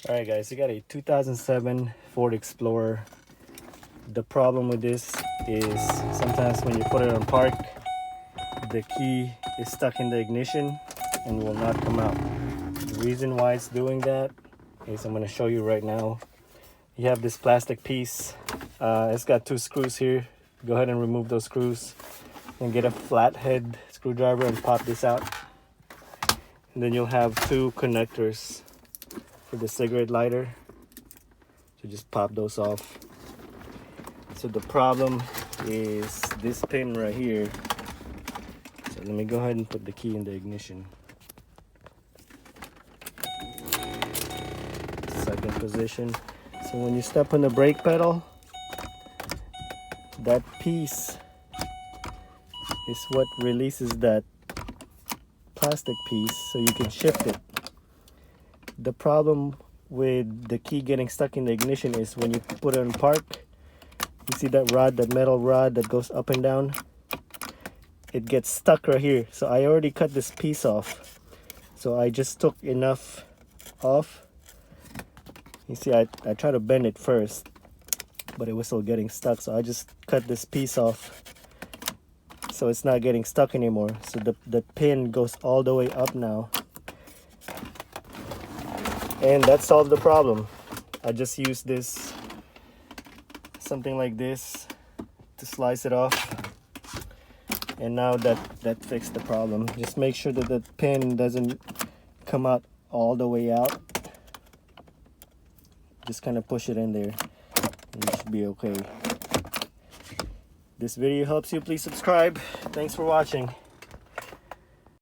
Alright guys, you got a 2007 Ford Explorer. The problem with this is sometimes when you put it on park, the key is stuck in the ignition and will not come out. The reason why it's doing that is I'm going to show you right now. You have this plastic piece. It's got two screws here. Go ahead and remove those screws and get a flathead screwdriver and pop this out. And then you'll have two connectors for the cigarette lighter. So just pop those off. So the problem is this pin right here. So let me go ahead and put the key in the ignition. Second position. So when you step on the brake pedal, that piece is what releases that plastic piece so you can shift it. The problem with the key getting stuck in the ignition is when you put it in park, you see that rod, that metal rod that goes up and down? It gets stuck right here. So I already cut this piece off. So I just took enough off. You see, I tried to bend it first, but it was still getting stuck. So I just cut this piece off so it's not getting stuck anymore. So the pin goes all the way up now. And that solved the problem. I just used this, something like this, to slice it off. And now that fixed the problem. Just make sure that the pin doesn't come out all the way out. Just kind of push it in there and you should be okay. This video helps you, please subscribe. Thanks for watching.